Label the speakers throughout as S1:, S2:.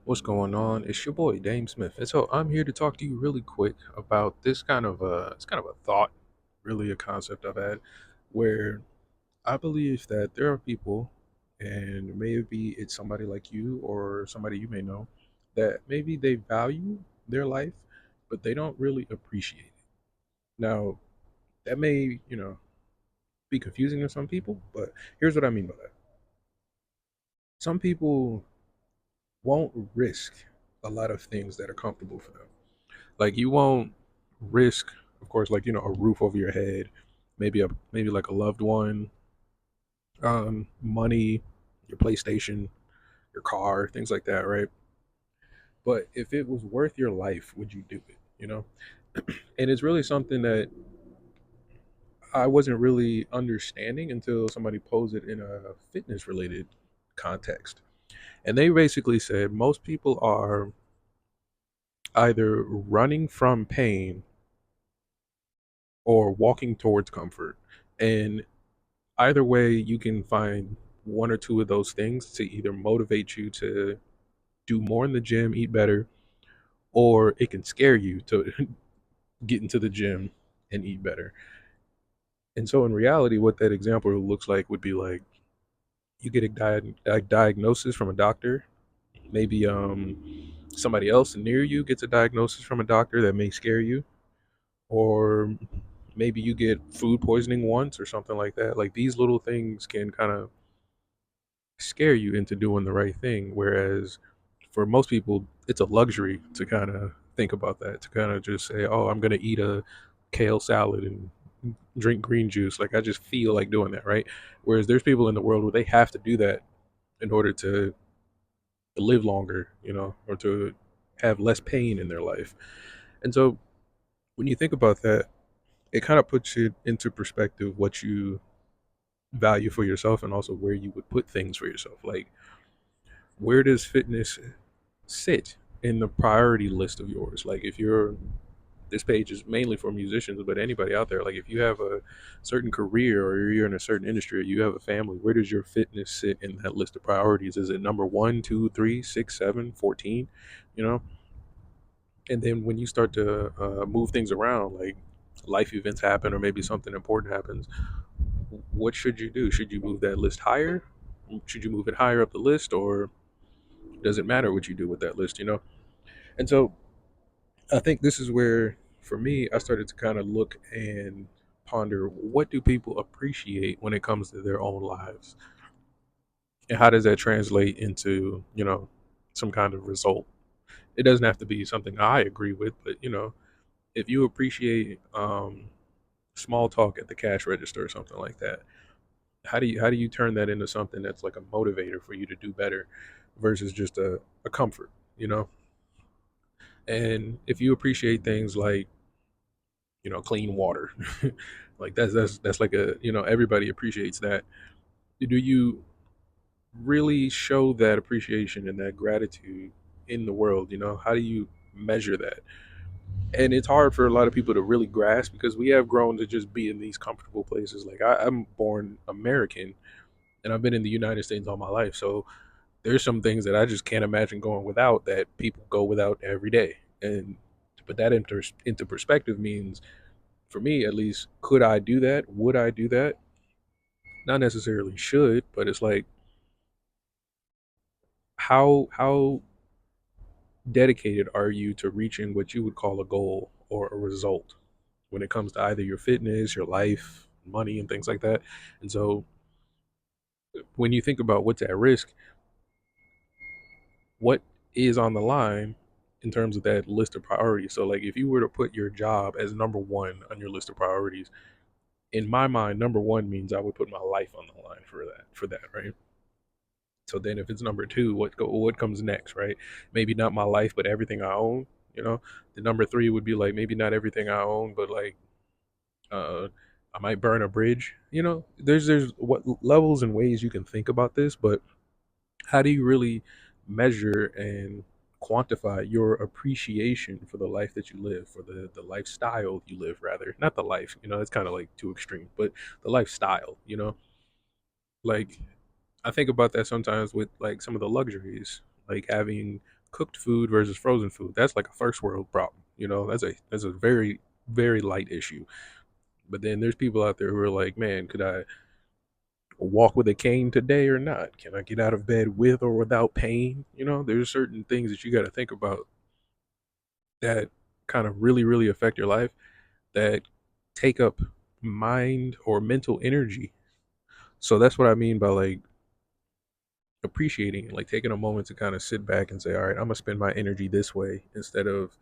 S1: What's going on? It's your boy DameSmiff, and so I'm here to talk to you really quick about this kind of a thought, really a concept I've had, where I believe that there are people, and maybe it's somebody like you or somebody you may know, that maybe they value their life, but they don't really appreciate it. Now, that may, be confusing to some people, but here's what I mean by that. Some people won't risk a lot of things that are comfortable for them. Like you won't risk, of course, like a roof over your head, maybe like a loved one, money, your PlayStation, your car, things like that, right? But if it was worth your life, would you do it? And it's really something that I wasn't really understanding until somebody posed it in a fitness related context. And they basically said most people are either running from pain or walking towards comfort. And either way, you can find one or two of those things to either motivate you to do more in the gym, eat better, or it can scare you to get into the gym and eat better. And so, in reality, what that example looks like would be like you get a diagnosis from a doctor, maybe somebody else near you gets a diagnosis from a doctor that may scare you, or maybe you get food poisoning once or something like that. Like these little things can kind of scare you into doing the right thing. Whereas for most people, it's a luxury to kind of think about that, to kind of just say, oh, I'm going to eat a kale salad and drink green juice. Like I just feel like doing that, right? Whereas there's people in the world where they have to do that in order to live longer, or to have less pain in their life. And so when you think about that, it kind of puts it into perspective what you value for yourself and also where you would put things for yourself. Like, where does fitness sit in the priority list of yours? Like, if you're, this page is mainly for musicians, but anybody out there, like, if you have a certain career or you're in a certain industry or you have a family, where does your fitness sit in that list of priorities? Is it number one, two, three, six, seven, 14? You know? And then when you start to move things around, like life events happen or maybe something important happens, what should you do? Should you move that list higher? Should you move it higher up the list, or does it matter what you do with that list? And so I think this is where, for me, I started to kind of look and ponder what do people appreciate when it comes to their own lives, and how does that translate into some kind of result. It doesn't have to be something I agree with, but if you appreciate small talk at the cash register or something like that, how do you turn that into something that's like a motivator for you to do better versus just a comfort, you know? And if you appreciate things like, clean water, like that's like everybody appreciates that. Do you really show that appreciation and that gratitude in the world? How do you measure that? And it's hard for a lot of people to really grasp because we have grown to just be in these comfortable places. Like I'm born American and I've been in the United States all my life. So there's some things that I just can't imagine going without that people go without every day. And to put that into perspective means, for me at least, could I do that? Would I do that? Not necessarily should, but it's like how dedicated are you to reaching what you would call a goal or a result when it comes to either your fitness, your life, money, and things like that. And so when you think about what's at risk, what is on the line in terms of that list of priorities. So like if you were to put your job as number one on your list of priorities, in my mind, number one means I would put my life on the line for that, right? So then if it's number two, what comes next, right? Maybe not my life, but everything I own, you know? The number three would be like maybe not everything I own, but like uh I might burn a bridge. There's what levels and ways you can think about this, but how do you really measure and quantify your appreciation for the life that you live, for the lifestyle you live, rather? Not the life, it's kind of like too extreme, but the lifestyle. Like I think about that sometimes with like some of the luxuries, like having cooked food versus frozen food. That's like a first world problem. You know, that's a very very light issue. But then there's people out there who are like, man, could I walk with a cane today or not? Can I get out of bed with or without pain? You know, there's certain things that you got to think about that kind of really really affect your life, that take up mind or mental energy. So that's what I mean by like appreciating it, like taking a moment to kind of sit back and say, all right, I'm gonna spend my energy this way instead of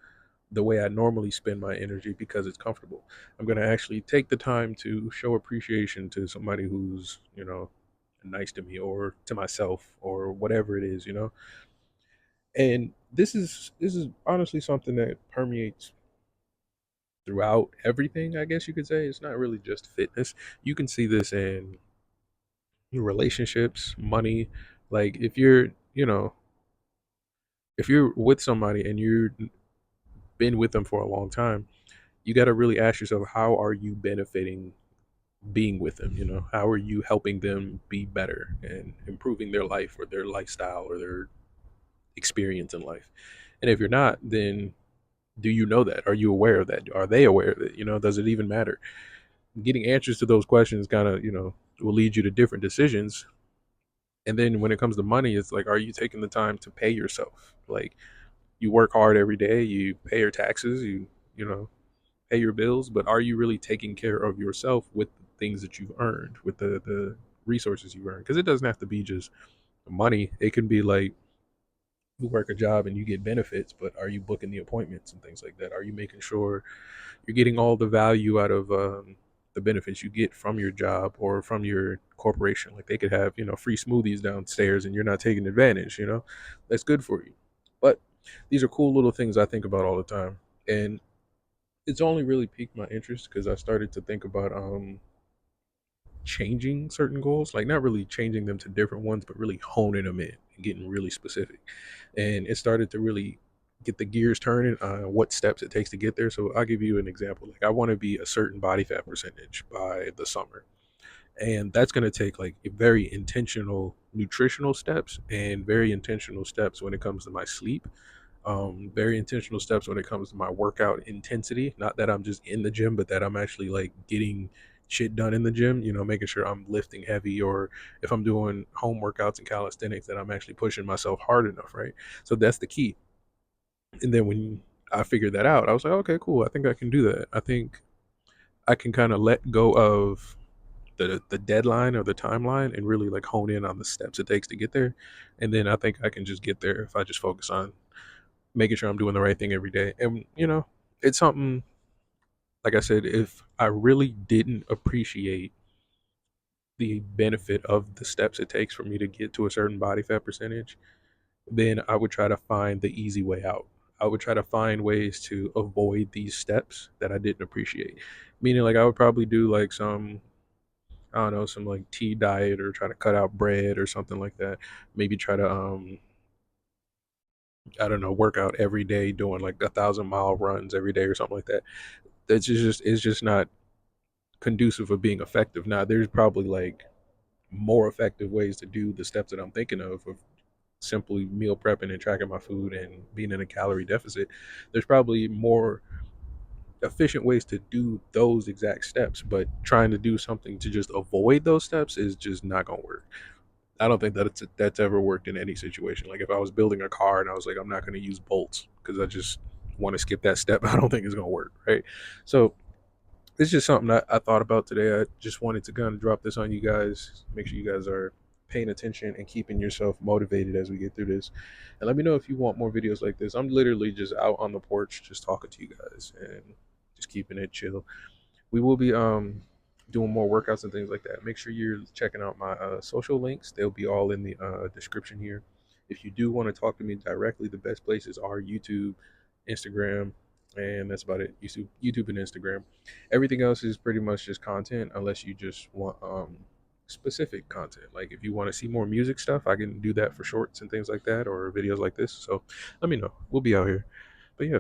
S1: the way I normally spend my energy because it's comfortable. I'm gonna actually take the time to show appreciation to somebody who's, you know, nice to me or to myself or whatever it is, you know. And this is honestly something that permeates throughout everything, I guess you could say. It's not really just fitness. You can see this in relationships, money. Like if you're, you know, if you're with somebody and you've been with them for a long time, you got to really ask yourself, how are you benefiting being with them? You know, how are you helping them be better and improving their life or their lifestyle or their experience in life? And if you're not, then do you know that? Are you aware of that? Are they aware of it? You know, does it even matter? Getting answers to those questions kind of, you know, will lead you to different decisions. And then when it comes to money, it's like, are you taking the time to pay yourself? Like, you work hard every day, you pay your taxes, you know, pay your bills, but are you really taking care of yourself with the things that you've earned, with the resources you've earned? Because it doesn't have to be just money. It can be like you work a job and you get benefits, but are you booking the appointments and things like that? Are you making sure you're getting all the value out of the benefits you get from your job or from your corporation? Like they could have, you know, free smoothies downstairs and you're not taking advantage, you know? That's good for you. But these are cool little things I think about all the time. And it's only really piqued my interest because I started to think about changing certain goals, like not really changing them to different ones, but really honing them in and getting really specific. And it started to really get the gears turning on what steps it takes to get there. So I'll give you an example. Like I want to be a certain body fat percentage by the summer. And that's going to take like very intentional nutritional steps and very intentional steps when it comes to my sleep, very intentional steps when it comes to my workout intensity. Not that I'm just in the gym, but that I'm actually like getting shit done in the gym, you know, making sure I'm lifting heavy, or if I'm doing home workouts and calisthenics, that I'm actually pushing myself hard enough, right? So that's the key. And then when I figured that out, I was like, okay, cool. I think I can do that. I think I can kind of let go of the deadline or the timeline and really like hone in on the steps it takes to get there. And then I think I can just get there if I just focus on making sure I'm doing the right thing every day. And you know, it's something, like I said, if I really didn't appreciate the benefit of the steps it takes for me to get to a certain body fat percentage, then I would try to find the easy way out. I would try to find ways to avoid these steps that I didn't appreciate. Meaning like I would probably do like some, I don't know, some like tea diet or try to cut out bread or something like that. Maybe try to I don't know, work out every day doing like 1,000 mile runs every day or something like that. That's just it's just not conducive of being effective. Now, there's probably like more effective ways to do the steps that I'm thinking of simply meal prepping and tracking my food and being in a calorie deficit. There's probably more efficient ways to do those exact steps, but trying to do something to just avoid those steps is just not going to work. I don't think that that's ever worked in any situation. Like if I was building a car and I was like, I'm not going to use bolts because I just want to skip that step, I don't think it's going to work, right? So it's just something that I thought about today. I just wanted to kind of drop this on you guys. Make sure you guys are paying attention and keeping yourself motivated as we get through this. And let me know if you want more videos like this. I'm literally just out on the porch just talking to you guys and just keeping it chill. We will be doing more workouts and things like that. Make sure you're checking out my social links. They'll be all in the description here. If you do want to talk to me directly, the best places are YouTube, Instagram, and that's about it. YouTube and Instagram. Everything else is pretty much just content, unless you just want specific content. Like if you want to see more music stuff, I can do that for shorts and things like that, or videos like this. So let me know. We'll be out here. But yeah.